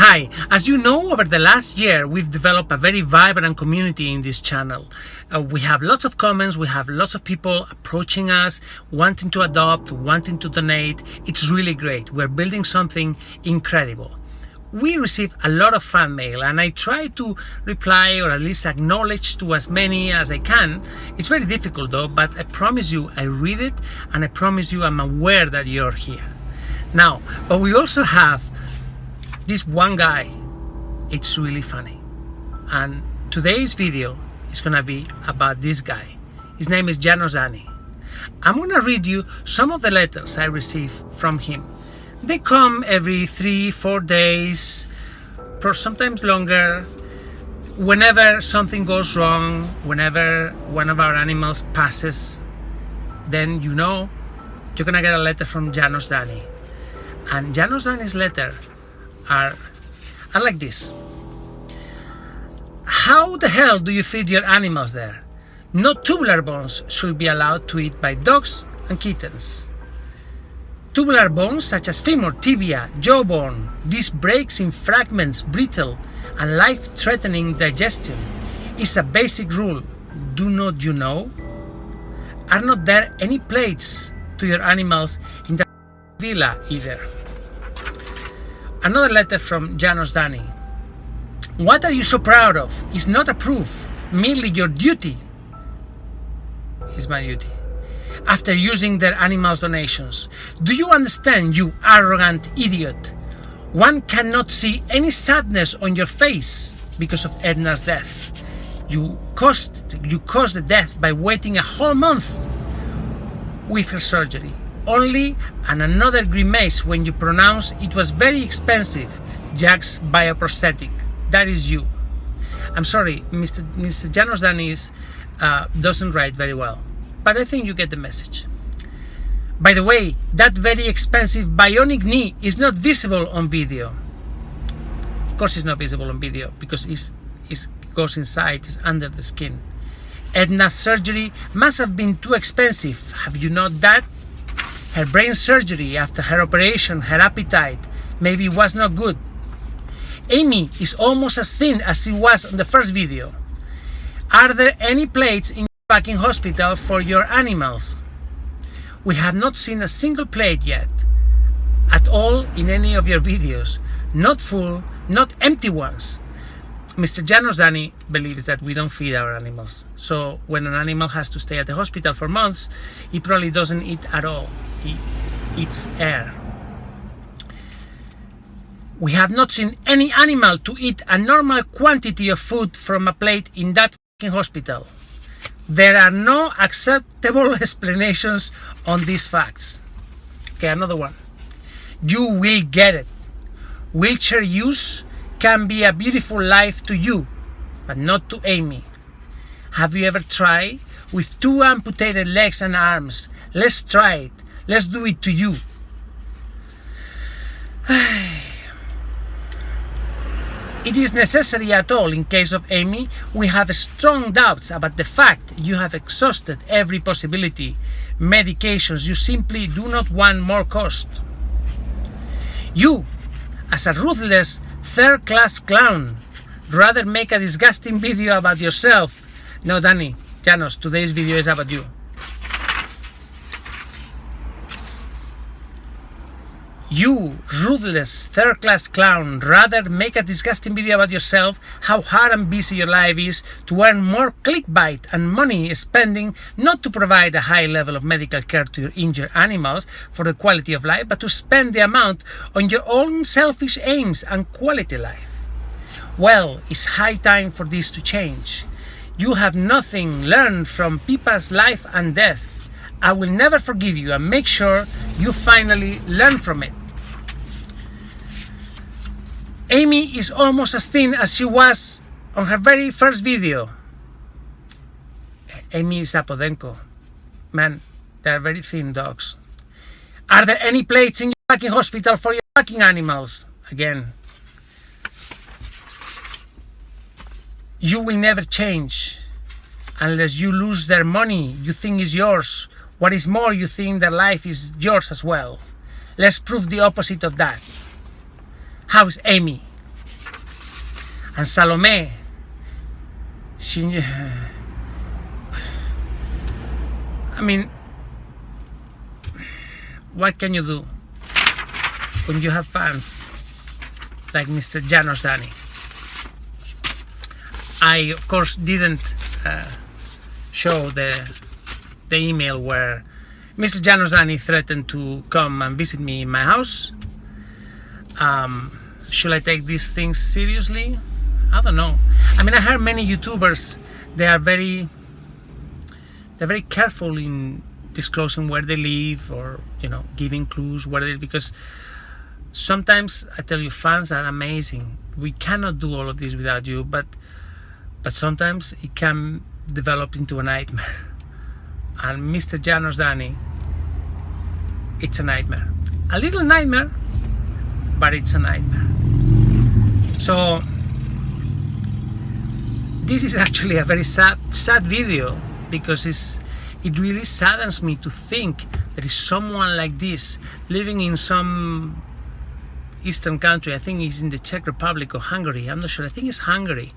Hi, as you know, over the last year we've developed a very vibrant community in this channel. We have lots of comments, we have lots of people approaching us, wanting to adopt, wanting to donate. It's really great. We're building something incredible. We receive a lot of fan mail and I try to reply or at least acknowledge to as many as I can. It's very difficult though, but I promise you I read it and I promise you I'm aware that you're here. Now, but we also have this one guy. It's really funny, and today's video is gonna be about this guy. His name is Janos Dani. I'm gonna read you some of the letters I receive from him. They come every 3-4 days, or sometimes longer. Whenever something goes wrong, whenever one of our animals passes, then you know you're gonna get a letter from Janos Dani. And Janos Dani's letter are like this. How the hell do you feed your animals there? No tubular bones should be allowed to eat by dogs and kittens. Tubular bones such as femur, tibia, jawbone, disc breaks in fragments, brittle and life-threatening digestion is a basic rule. Do not you know? Are not there any plates to your animals in the villa either? Another letter from Janos Dani. What are you so proud of? Is not a proof, merely your duty. Is my duty. After using their animals' donations. Do you understand, you arrogant idiot? One cannot see any sadness on your face because of Edna's death. You caused the death by waiting a whole month with her surgery. Only and another grimace when you pronounce it was very expensive. Jack's bioprosthetic. That is you. I'm sorry, Mr. Janos Dani doesn't write very well, but I think you get the message. By the way, that very expensive bionic knee is not visible on video. Of course it's not visible on video because it goes inside, it's under the skin. Edna's surgery must have been too expensive. Have you not that? Her brain surgery after her operation, her appetite maybe was not good. Amy is almost as thin as she was in the first video. Are there any plates in your packing hospital for your animals? We have not seen a single plate yet, at all in any of your videos. Not full, not empty ones. Mr. Janos Dani believes that we don't feed our animals. So when an animal has to stay at the hospital for months, he probably doesn't eat at all. He eats air. We have not seen any animal to eat a normal quantity of food from a plate in that fucking hospital. There are no acceptable explanations on these facts. Okay, another one. You will get it. Wheelchair use can be a beautiful life to you, but not to Amy. Have you ever tried with 2 amputated legs and arms? Let's try it. Let's do it to you. It is necessary at all in case of Amy. We have strong doubts about the fact you have exhausted every possibility. Medications, you simply do not want more cost. You, as a ruthless third-class clown, rather make a disgusting video about yourself. No, Dani, Janos, today's video is about you. You, ruthless third-class clown, rather make a disgusting video about yourself, how hard and busy your life is to earn more clickbait and money spending, not to provide a high level of medical care to your injured animals for the quality of life, but to spend the amount on your own selfish aims and quality life. Well, it's high time for this to change. You have nothing learned from Pippa's life and death. I will never forgive you and make sure you finally learn from it. Amy is almost as thin as she was on her very first video. Amy is Zapodenko. Man, they are very thin dogs. Are there any plates in your packing hospital for your packing animals? Again. You will never change unless you lose their money you think is yours. What is more, you think their life is yours as well. Let's prove the opposite of that. How's Amy? And Salome, she, I mean, what can you do when you have fans like Mr. Janos Dani? I, of course, didn't show the email where Mr. Janos Dani threatened to come and visit me in my house. Should I take these things seriously? I don't know. I mean, I heard many YouTubers, they're very careful in disclosing where they live, or, you know, giving clues where they, because sometimes, I tell you, fans are amazing. We cannot do all of this without you, but sometimes it can develop into a nightmare. And Mr. Janos Dani, it's a nightmare. A little nightmare, but it's a nightmare. So this is actually a very sad video, because it really saddens me to think there is someone like this living in some eastern country. I think he's in the Czech Republic or Hungary, I'm not sure, I think it's Hungary,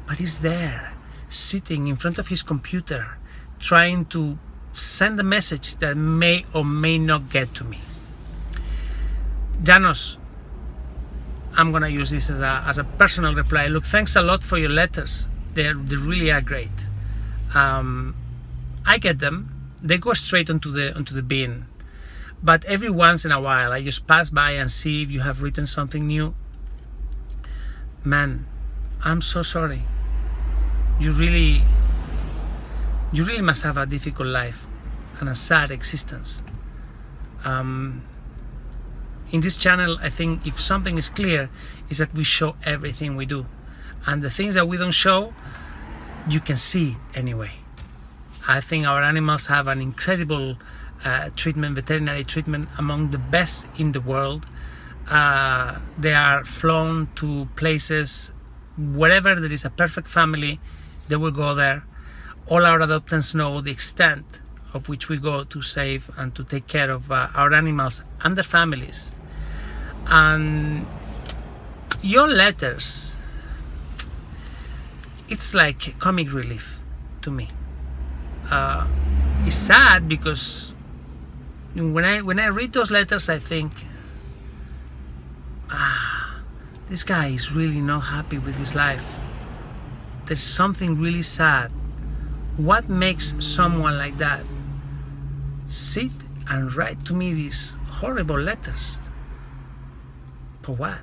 but he's there sitting in front of his computer trying to send a message that may or may not get to me. Janos, I'm gonna use this as a personal reply. Look, thanks a lot for your letters. They really are great. I get them. They go straight onto the bin. But every once in a while, I just pass by and see if you have written something new. Man, I'm so sorry. You really must have a difficult life and a sad existence. In this channel, I think if something is clear, is that we show everything we do. And the things that we don't show, you can see anyway. I think our animals have an incredible treatment, veterinary treatment, among the best in the world. They are flown to places, wherever there is a perfect family, they will go there. All our adoptants know the extent of which we go to save and to take care of our animals and their families. And your letters, it's like comic relief to me. It's sad because when I read those letters, I think, this guy is really not happy with his life. There's something really sad. What makes someone like that sit and write to me these horrible letters? For what?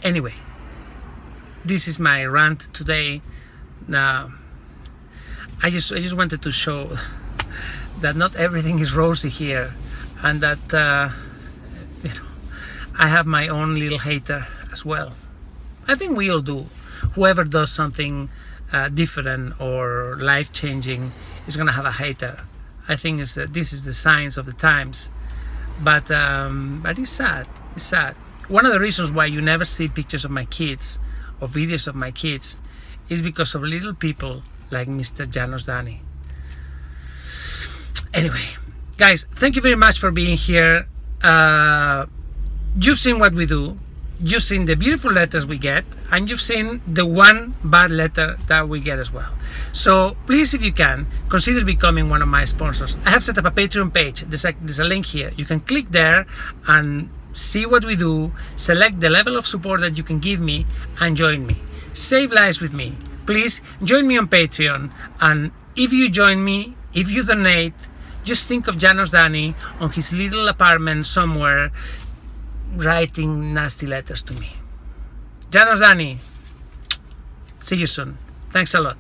Anyway, this is my rant today. Now, I just wanted to show that not everything is rosy here, and that you know, I have my own little hater as well. I think we all do. Whoever does something different or life-changing is gonna have a hater. I think this is the signs of the times. But it's sad. It's sad. One of the reasons why you never see pictures of my kids or videos of my kids is because of little people like Mr. Janos Dani. Anyway, guys, thank you very much for being here. You've seen what we do. You've seen the beautiful letters we get, and you've seen the one bad letter that we get as well. So please, if you can, consider becoming one of my sponsors. I have set up a Patreon page. There's a link here. You can click there and see what we do, select the level of support that you can give me, and join me. Save lives with me. Please join me on Patreon, and if you join me, if you donate, just think of Janos Dani on his little apartment somewhere writing nasty letters to me. Janos Dani, see you soon. Thanks a lot.